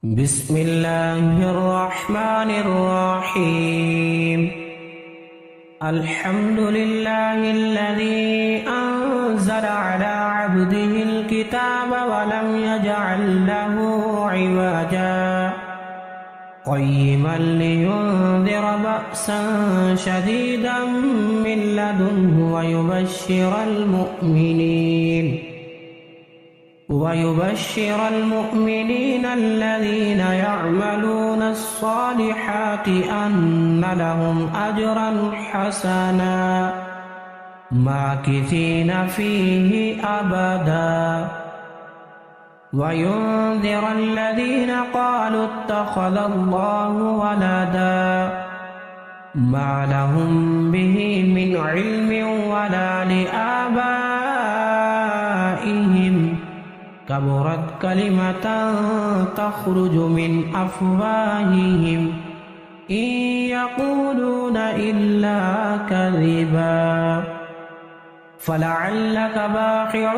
بسم الله الرحمن الرحيم. الحمد لله الذي أنزل على عبده الكتاب ولم يجعل له عوجا قيما لينذر بأسا شديدا من لدنه ويبشر المؤمنين الذين يعملون الصالحات أن لهم أجرا حسنا ماكثين فيه أبدا وينذر الذين قالوا اتخذ الله ولدا ما لهم به من علم ولا لآبائهم كبرت كلمة تخرج من أفواههم إن يقولون إلا كذبا فلعلك باخع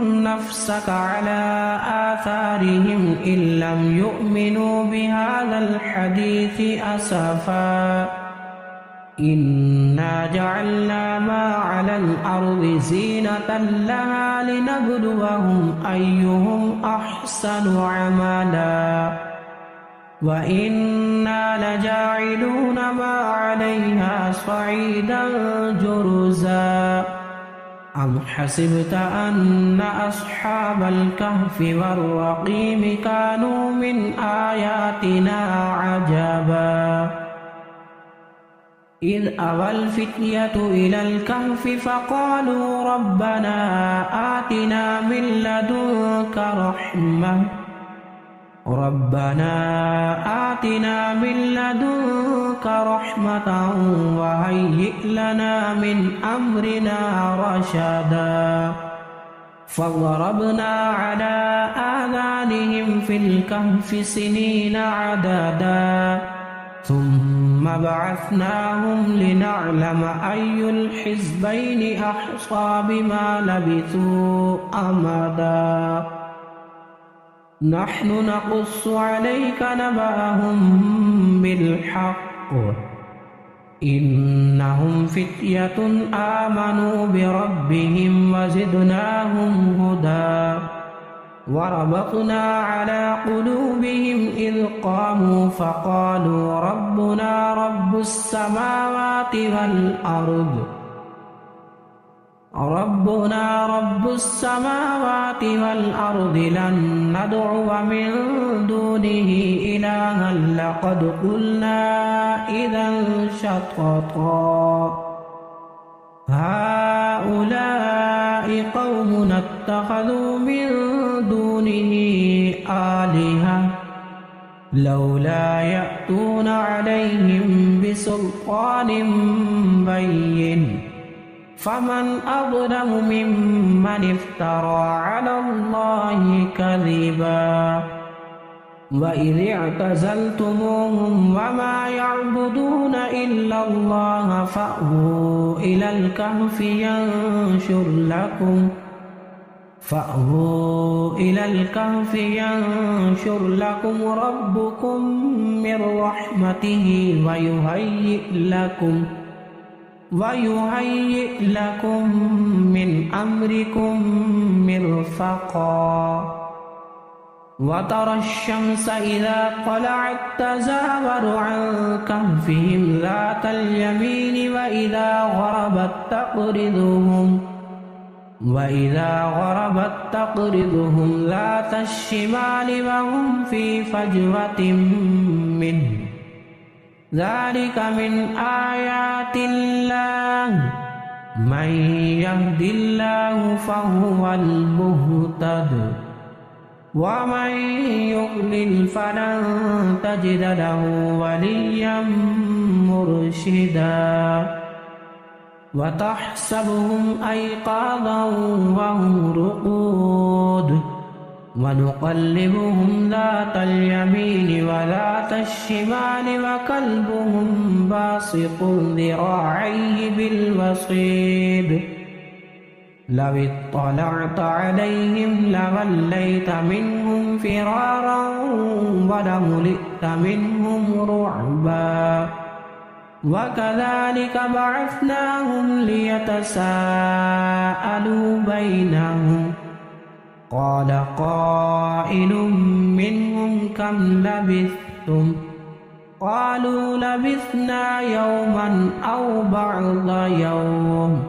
نفسك على آثارهم إن لم يؤمنوا بهذا الحديث أسفا إنا جعلنا ما على الأرض زينة لها لنبلوهم أيهم أحسن عملا وإنا لجاعلون ما عليها صعيدا جرزا أم حسبت أن أصحاب الكهف والرقيم كانوا من آياتنا عجبا إذ أوى الفتية إلى الكهف فقالوا ربنا آتنا من لدنك رحمة وهيئ لنا من أمرنا رشدا فضربنا على آذانهم في الكهف سنين عددا ثم بعثناهم لنعلم أي الحزبين أحصى بما لبثوا أمدا نحن نقص عليك نبأهم بالحق إنهم فتية آمنوا بربهم وزدناهم هدى وربطنا على قلوبهم إذ قاموا فقالوا ربنا رب السماوات والأرض لن ندعو من دونه إلها لقد قلنا إذا شططا هؤلاء قومنا اتخذوا من دونه آلهة لولا يأتون عليهم بسلطان بين فمن أظلم ممن افترى على الله كذبا وإذ اعتزلتموهم وما يعبدون إلا الله فأووا إلى الكهف ينشر لكم ربكم من رحمته ويهيئ لكم من أمركم مرفقا وترى الشمس إذا طلعت تزاور عن كهفهم ذات اليمين وإذا غربت تقرضهم ذات الشمال وهم في فجوة منه ذلك من آيات الله من يهد الله فهو المهتد ومن يضلل فلن تجد له وليا مرشدا وتحسبهم أيقاظا وهم رقود ونقلبهم ذات اليمين وذات الشمال وكلبهم باسط ذراعيه بالوصيد لو اطلعت عليهم لوليت منهم فرارا ولملئت منهم رعبا وكذلك بعثناهم ليتساءلوا بينهم قال قائل منهم كم لبثتم قالوا لبثنا يوما أو بعض يوم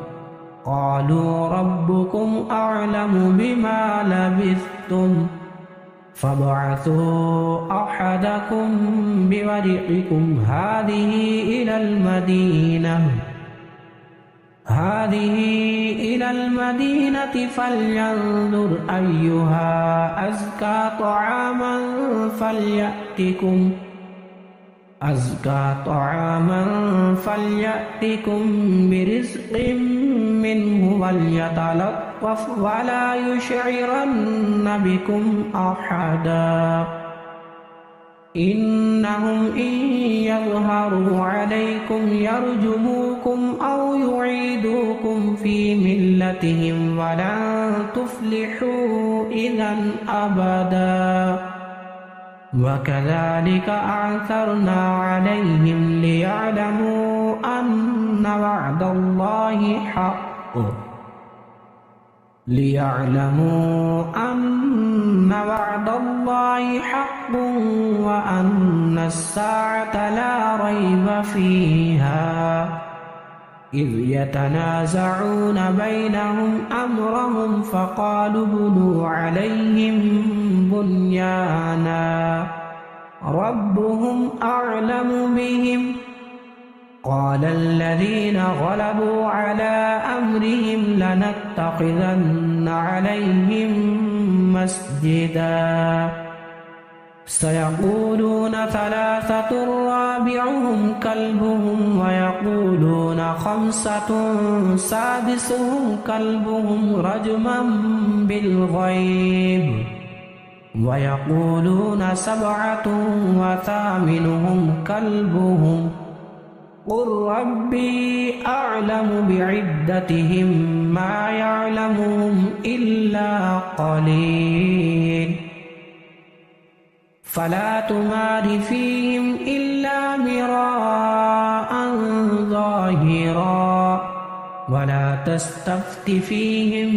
قالوا ربكم أعلم بما لبثتم فابعثوا أحدكم بورقكم هذه إلى المدينة فلينظر أيها أزكى طعاما فليأتكم برزق منه وليتلطف ولا يشعرن بكم أحدا إنهم إن يظهروا عليكم يرجموكم أو يعيدوكم في ملتهم ولن تفلحوا إذا أبدا وكذلك أعثرنا عليهم ليعلموا أن وعد الله حق وأن الساعة لا ريب فيها إذ يتنازعون بينهم أمرهم فقالوا ابنوا عليهم بنيانا ربهم أعلم بهم قال الذين غلبوا على أمرهم لنتخذن عليهم مسجدا سيقولون ثلاثة رابعهم كلبهم ويقولون خمسة سادسهم كلبهم رجما بالغيب ويقولون سبعة وثامنهم كلبهم قل ربي أعلم بعدتهم ما يعلمهم إلا قليل فلا تمار فيهم إلا مراء ظاهرا ولا تستفت فيهم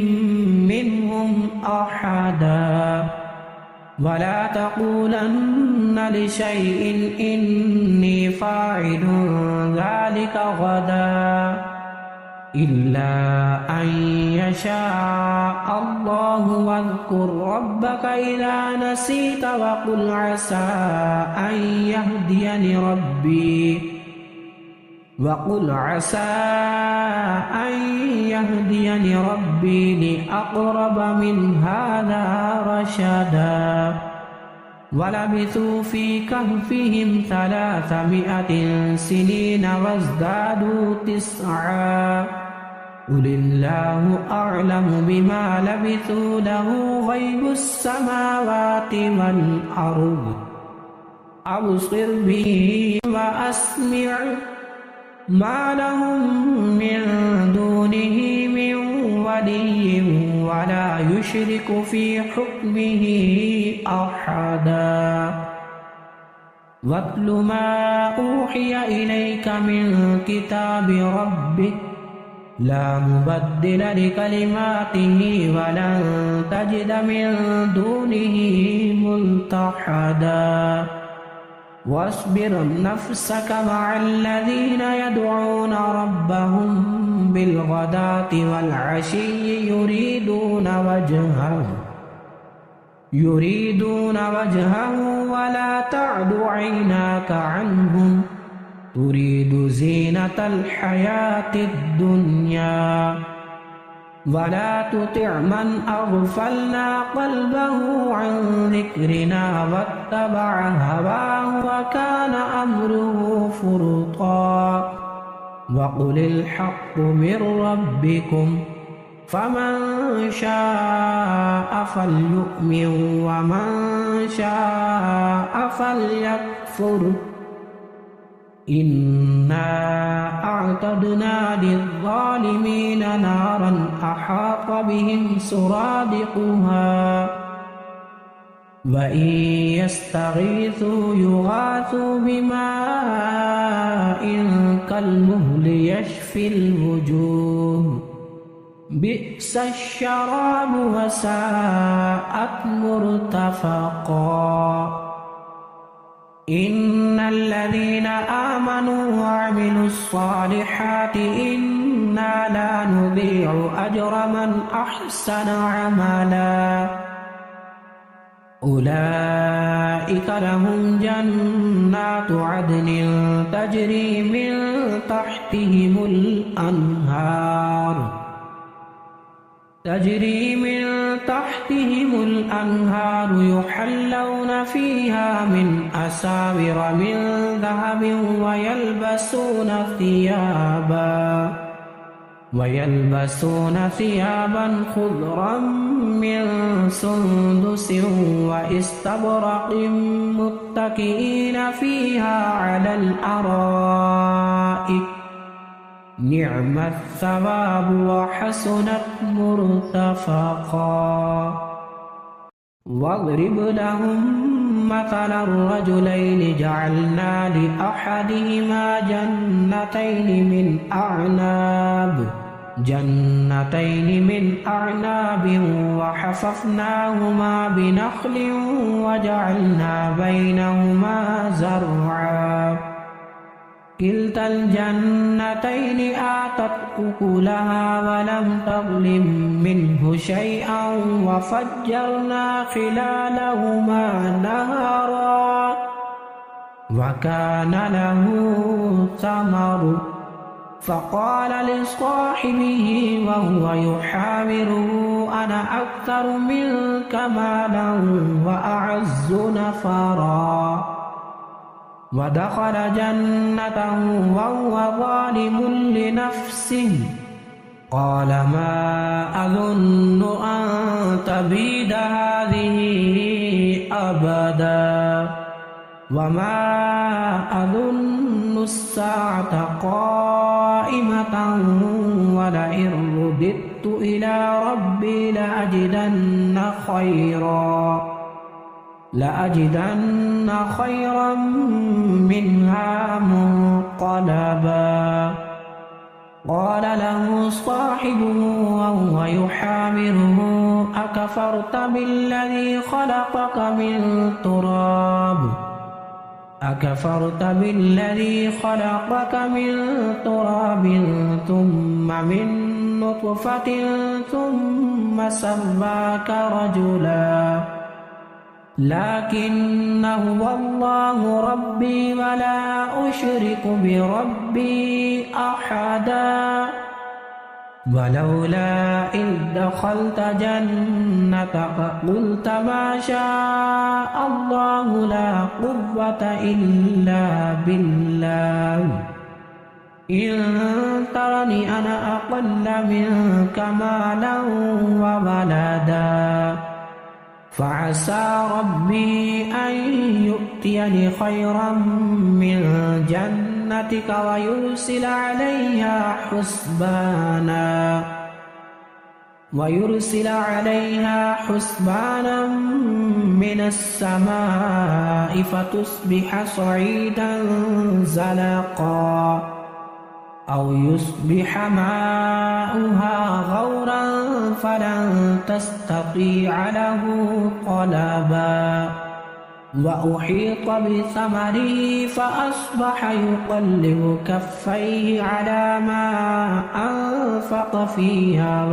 منهم أحدا ولا تقولن لشيء إني فاعل ذلك غدا إلا أن يشاء الله واذكر ربك إذا نسيت وقل عسى أن يهديني ربي لأقرب من هذا رشدا ولبثوا في كهفهم 300 سنين وازدادوا 9 قل الله أعلم بما لبثوا له غيب السماوات والأرض أبصر به وأسمع ما لهم من دونه من ولي ولا يشرك في حكمه أحدا واتل ما أوحي إليك من كتاب ربك لا مبدل لكلماته ولن تجد من دونه ملتحدا واصبر نفسك مع الذين يدعون ربهم بالغداة والعشي يريدون وجهه ولا تعد عيناك عنهم تريد زينة الحياة الدنيا ولا تطع من أغفلنا قلبه عن ذكرنا واتبع هواه وكان أمره فرطا وقل الحق من ربكم فمن شاء فليؤمن ومن شاء فليكفر إنا أعتدنا للظالمين نارا أحاط بهم سرادقها وإن يستغيثوا يغاثوا بماء كالمهل يشفي الوجوه بئس الشراب وساءت مرتفقا إن الذين آمنوا وعملوا الصالحات إنا لا نضيع أجر من أحسن عملا أولئك لهم جنات عدن تجري من تحتهم الأنهار يحلون فيها من أساور من ذهب ويلبسون ثيابا خضرا من سندس واستبرق متكئين فيها على الأرائك نعم الثواب وحسنت مرتفقا واضرب لهم مثل الرجلين جعلنا لأحدهما جنتين من أعناب وحففناهما بنخل وجعلنا بينهما زرعا كلتا الجنتين آتت أكلها ولم تظلم منه شيئا وفجرنا خلالهما نهرا وكان له ثمر فقال لصاحبه وهو يحاوره أنا أكثر منك مالا وأعز نفرا ودخل جنته وهو ظالم لنفسه قال ما أظن أن تبيد هذه أبدا وما أظن الساعة قائمة ولئن رددت إلى ربي لأجدن خيرا منها منقلبا قال له صاحبه وهو يحاوره أكفرت بالذي خلقك من تراب ثم من نطفة ثم سواك رجلا لكن هو الله ربي ولا أشرك بربي أحدا ولولا إذ دخلت جنتك قلت ما شاء الله لا قوة إلا بالله إن ترني أنا أقل منك مالا وولدا فعسى ربي أن يؤتيني خيرا من جنتك ويرسل عليها حسبانا من السماء فتصبح صعيدا زلقا أو يصبح ماؤها غورا فلن تستطيع له طلبا وأحيط بثمره فأصبح يقلب كفيه على ما أنفق فيها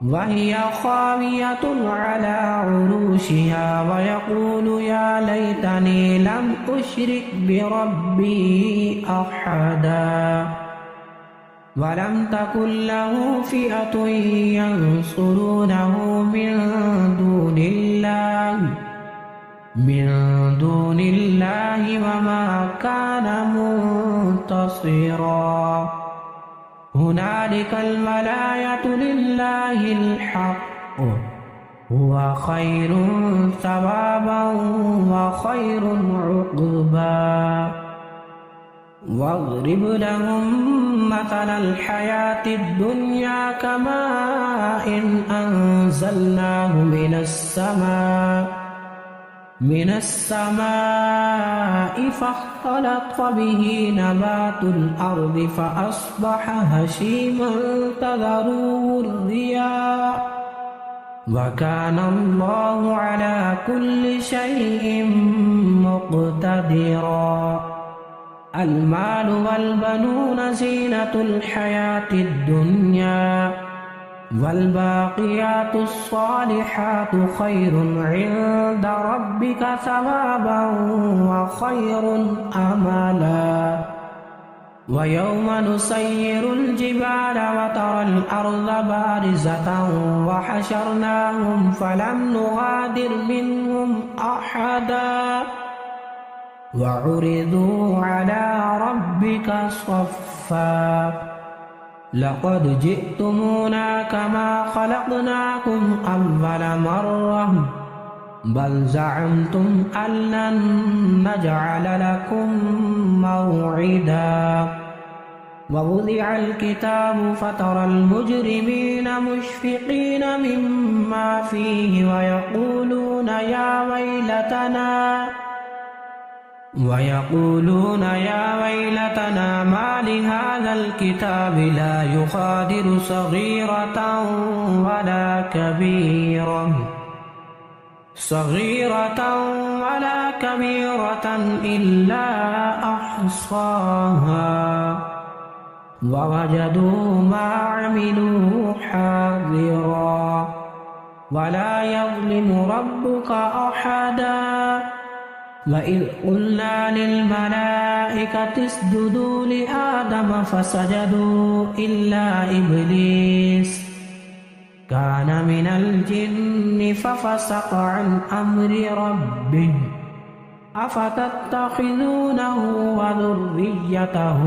وهي خاوية على عروشها ويقول يا ليتني لم أشرك بربي أحدا ولم تكن له فئة ينصرونه من دون الله وما كان منتصرا هنالك الولاية لله الحق هو خير ثوابا وخير عقبا واضرب لهم مثل الحياة الدنيا كماء أنزلناه من السماء فاختلط به نبات الأرض فأصبح هشيما تذروه الرياح وكان الله على كل شيء مقتدرا. المال والبنون زينة الحياة الدنيا والباقيات الصالحات خير عند ربك ثوابا وخير أملا. ويوم نسير الجبال وترى الأرض بارزة وحشرناهم فلم نغادر منهم أحدا وعرضوا على ربك صفا لقد جئتمونا كما خلقناكم أول مرة بل زعمتم أن لن نجعل لكم موعدا. ووضع الكتاب فترى المجرمين مشفقين مما فيه ويقولون يا ويلتنا ما لهذا الكتاب لا يغادر صغيرة ولا كبيرة إلا أحصاها ووجدوا ما عملوا حاضرا ولا يظلم ربك أحدا. وإذ قلنا للملائكة اسجدوا لآدم فسجدوا إلا إبليس كان من الجن ففسق عن أمر ربه أفتتخذونه وذريته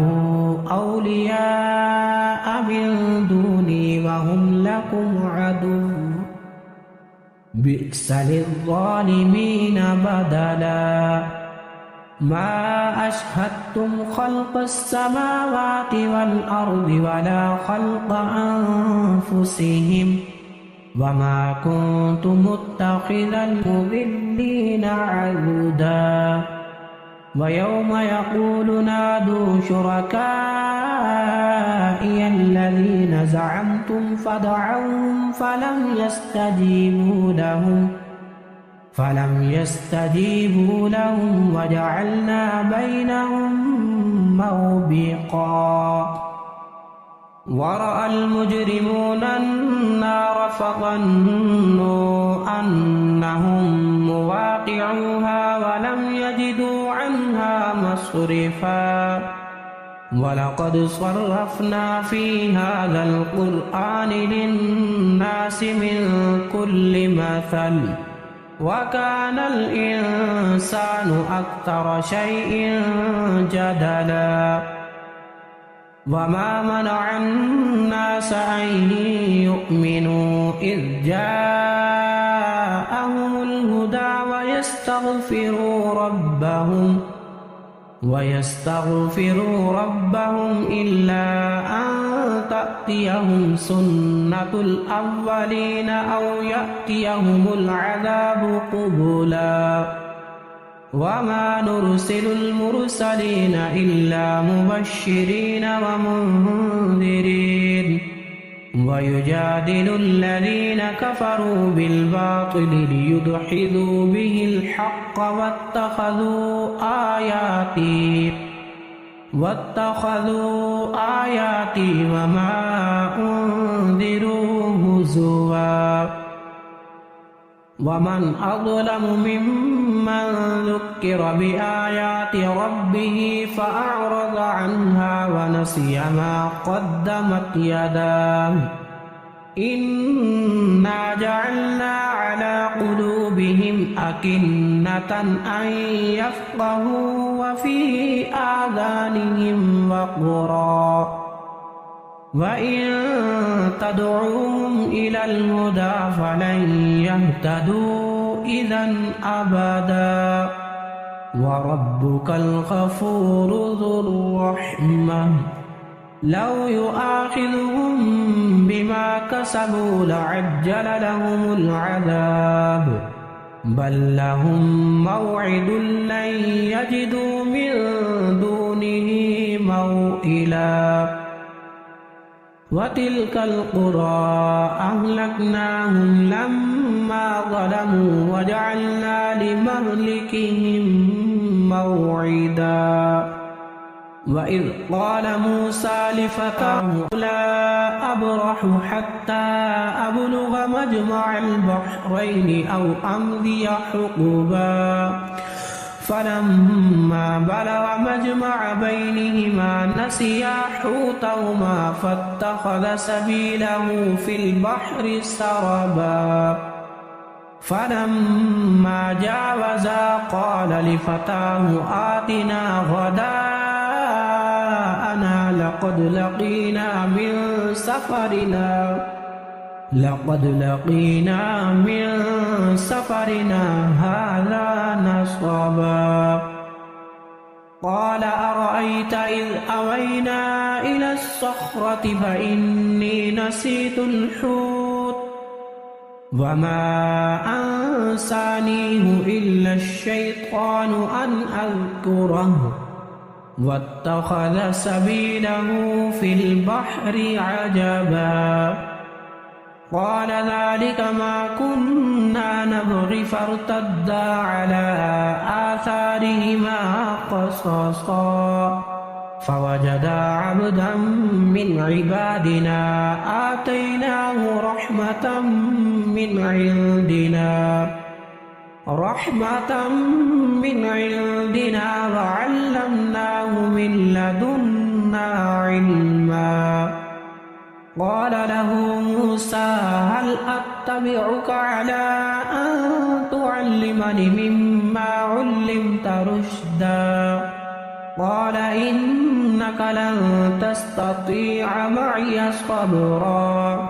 أولياء من دوني وهم لكم عدو بئس للظالمين بدلا. ما أشهدتم خلق السماوات والأرض ولا خلق أنفسهم وما كنت متخذ المضلين عضدا. ويوم يقول نادوا شركائي الذين زعمتم فدعوهم فلم يستجيبوا لهم وجعلنا بينهم موبقا. ورأى المجرمون النار فظنوا أنهم مواقعوها ولم يجدوا عنها مصرفا. ولقد صرفنا في هذا القرآن للناس من كل مثل وكان الإنسان أكثر شيء جدلا. وما منع الناس أن يؤمنوا إذ جاءهم الهدى ويستغفروا ربهم إلا أن تأتيهم سنة الأولين أو يأتيهم العذاب قبلا. وما نرسل المرسلين إلا مبشرين ومنذرين ويجادل الذين كفروا بالباطل ليدحضوا به الحق واتخذوا آياتي وما أنذروا هزوا. ومن أظلم ممن ذكر بآيات ربه فأعرض عنها ونسي ما قدمت يداه إنا جعلنا على قلوبهم أكنة أن يفقهوا وفي آذانهم وقرا وإن تدعوهم إلى الهدى فلن يهتدوا إذا أبدا وربك الغفور ذو الرحمة لو يؤاخذهم بما كسبوا لعجل لهم العذاب بل لهم موعد لن يجدوا من دونه موئلا وتلك القرى أهلكناهم لما ظلموا وجعلنا لمهلكهم موعدا وإذ قال موسى لفتاه لا أبرح حتى أبلغ مجمع البحرين أو أمضي حقبا فلما بلغ مجمع بينهما نسيا حوتهما فاتخذ سبيله في البحر سربا فلما جاوزا قال لفتاه آتنا غداءنا لقد لقينا من سفرنا هذا نصبا قال أرأيت إذ أوينا إلى الصخرة فإني نسيت الحوت وما أنسانيه إلا الشيطان أن أذكره واتخذ سبيله في البحر عجبا قال ذلك ما كنا نبغي فارتدا على آثارهما قصصا فوجدا عبدا من عبادنا آتيناه رحمة من عندنا وعلمناه من لدنا علما قال له موسى هل أتبعك على أن تعلمني مما علمت رشدا قال إنك لن تستطيع معي صبرا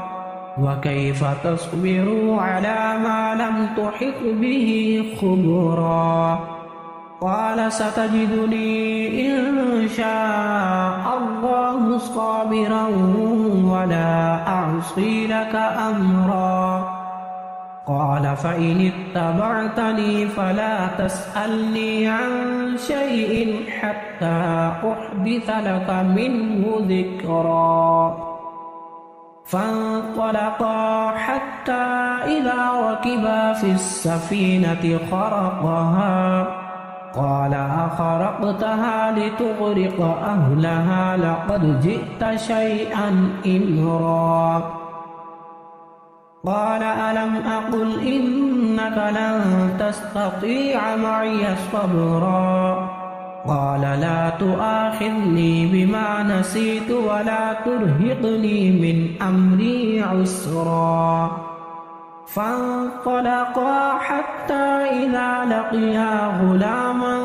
وكيف تصبر على ما لم تحط به خبرا قال ستجدني إن شاء الله صابرا ولا أعصي لك أمرا قال فإن اتبعتني فلا تسألني عن شيء حتى أحدث لك منه ذكرا فانطلقا حتى إذا ركبا في السفينة خرقها قال أخرقتها لتغرق أهلها لقد جئت شيئا إمرا قال ألم أقل إنك لن تستطيع معي صبرا قال لا تؤاخذني بما نسيت ولا ترهقني من أمري عسرا فانطلقا حتى إذا لقيا غلاما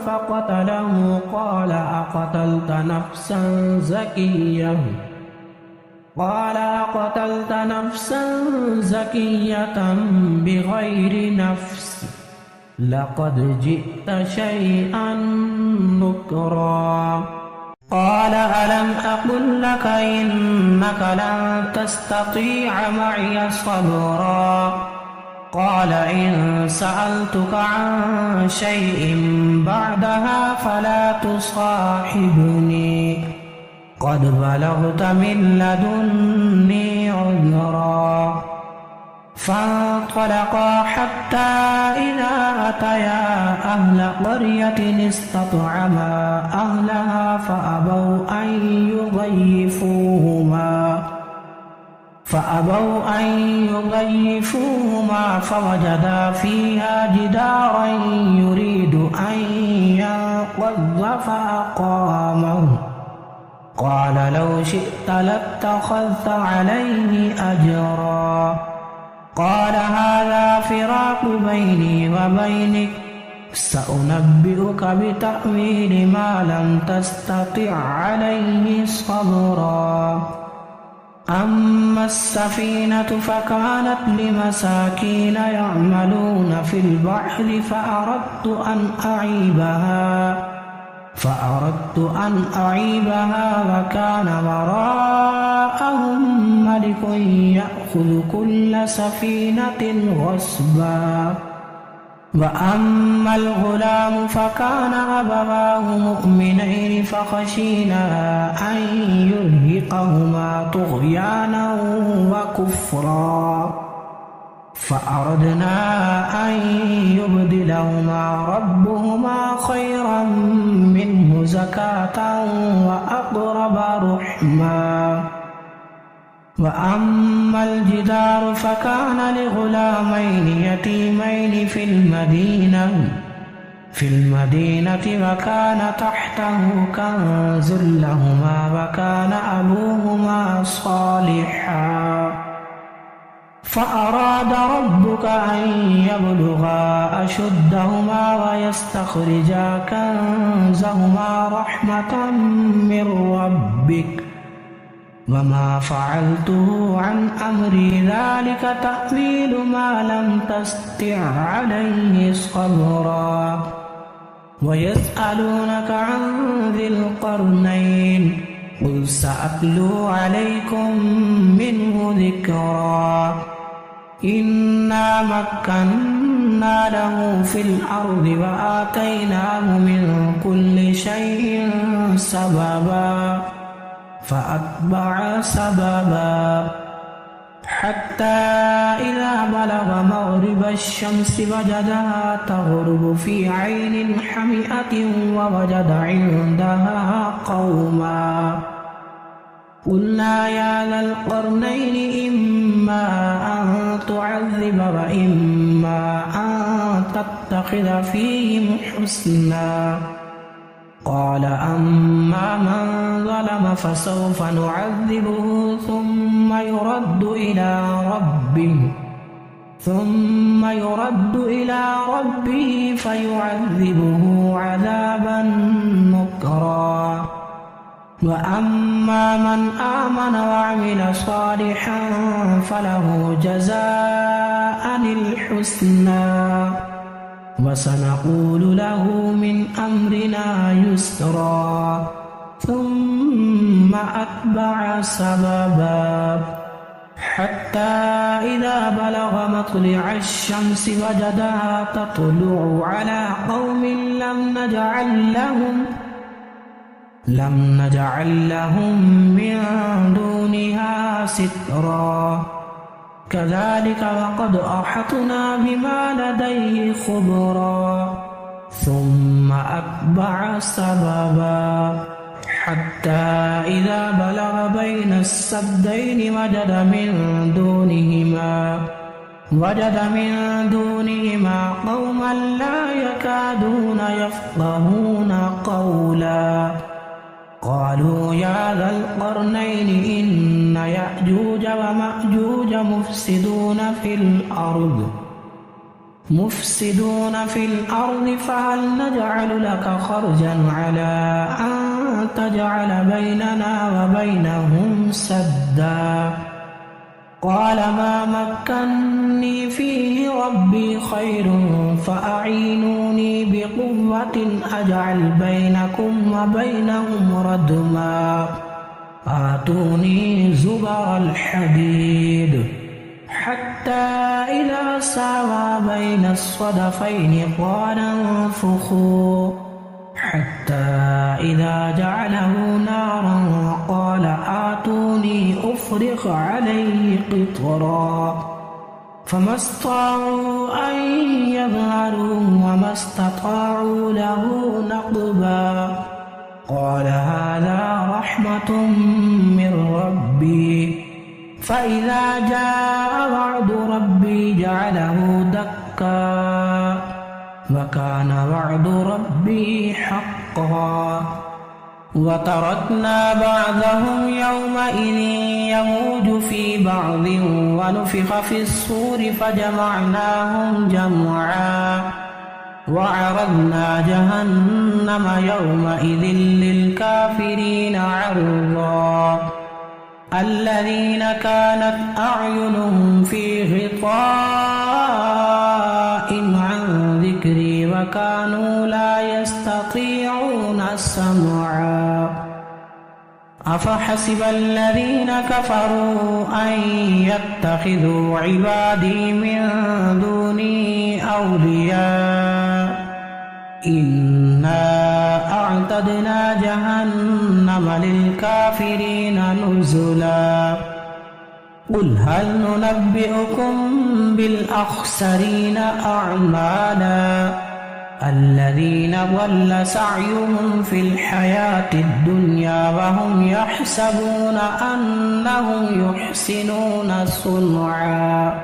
فقتله قال أقتلت نفسا زكية بغير نفس لقد جئت شيئا نكرا قال ألم أقل لك إنك لن تستطيع معي صبرا قال إن سألتك عن شيء بعدها فلا تصاحبني قد بلغت من لدني عذرا فانطلقا حتى إذا أتيا أهل قرية استطعما أهلها فأبوا أن يضيفوهما فوجدا فيها جدارا يريد أن ينقض فأقامه قال لو شئت لاتخذت عليه أجرا قال هذا فراق بيني وبينك سأنبئك بتأويل ما لم تستطع عليه صبرا أما السفينة فكانت لمساكين يعملون في البحر فأردت أن أعيبها وكان وراءهم ملك يأخذ كل سفينة غصبا. وأما الغلام فكان أبواه مؤمنين فخشينا أن يرهقهما طغيانا وكفرا فأردنا أن يبدلهما ربهما خيرا منه زكاة وأقرب رحما. وأما الجدار فكان لغلامين يتيمين في المدينة وكان تحته كنز لهما وكان أبوهما صالحا فأراد ربك أن يبلغا أشدهما ويستخرجا كنزهما رحمة من ربك وما فعلته عن أمري ذلك تأويل ما لم تستطع عليه صبرا. ويسألونك عن ذي القرنين قل سأتلو عليكم منه ذكرا. إنا مكنا له في الأرض وآتيناه من كل شيء سببا فأتبع سببا حتى إذا بلغ مغرب الشمس وجدها تغرب في عين حمئة ووجد عندها قوما قلنا يا ذا القرنين إما أن تعذب وإما أن تتخذ فيهم حسنا. قال أما من ظلم فسوف نعذبه ثم يرد إلى ربه فيعذبه عذابا نكرا. وأما من آمن وعمل صالحا فله جزاء الحسنى وسنقول له من أمرنا يسرا. ثم أتبع سببا حتى إذا بلغ مطلع الشمس وجدها تطلع على قوم لم نجعل لهم من دونها سترا. كذلك وقد أحطنا بما لديه خبرا. ثم أتبع سببا حتى إذا بلغ بين السدين وجد من دونهما قوما لا يكادون يفقهون قولا. قالوا يا ذا القرنين إن يأجوج ومأجوج مفسدون في الأرض فهل نجعل لك خرجا على أن تجعل بيننا وبينهم سدا. قال ما مكني فيه ربي خير فأعينوني بقوة أجعل بينكم وبينهم ردما. آتوني زبر الحديد حتى إذا ساوى بين الصدفين قال انفخوا حتى إذا جعله نارا قال آتوني أفرغ عليه قطرا. فما استطاعوا أن يظهروا وما استطاعوا له نقبا. قال هذا رحمة من ربي فإذا جاء وعد ربي جعله دكا وكان وعد ربي حقا. وتركنا بعضهم يومئذ يموج في بعض ونفخ في الصور فجمعناهم جمعا وعرضنا جهنم يومئذ للكافرين عرضا. الذين كانت أعينهم في غطاء عن ذكري وكانوا لا يستطيعون السمع أفحسب الذين كفروا أن يتخذوا عبادي من دوني أولياء إنا أعتدنا جهنم للكافرين نزلا قل هل ننبئكم بالأخسرين أعمالا الذين ضل سعيهم في الحياة الدنيا وهم يحسبون أنهم يحسنون صنعا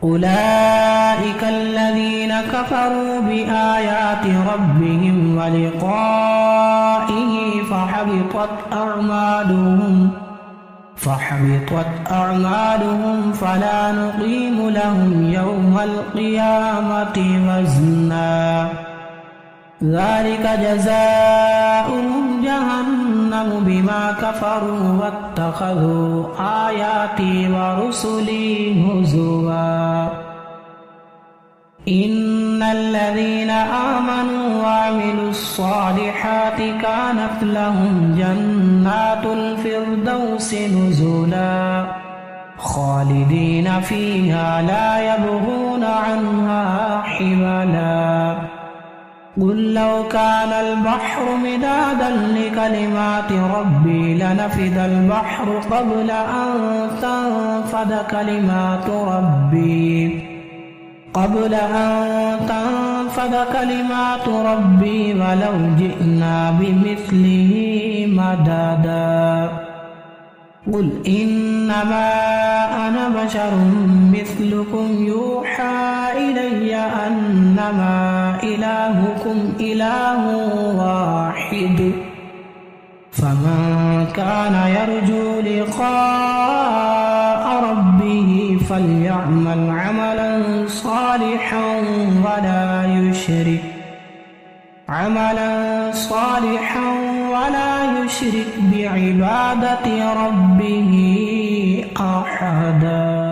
أولئك الذين كفروا بآيات ربهم ولقائه فحبطت أعمالهم فلا نقيم لهم يوم القيامة وزنا ذلك جزاؤهم جهنم بما كفروا واتخذوا آياتي ورسلي هزوا إن الذين آمنوا وعملوا الصالحات كانت لهم جنات الفردوس نزلا خالدين فيها لا يبغون عنها حولا قل لو كان البحر مدادا لكلمات ربي لنفد البحر قبل أن تنفد كلمات ربي ولو جئنا بمثله مددا قل إنما أنا بشر مثلكم يوحى إلي أنما إلهكم إله واحد فمن كان يرجو لقاء ربه فليعمل عملا صالحا ولا يشرك بعبادة ربه أحدا.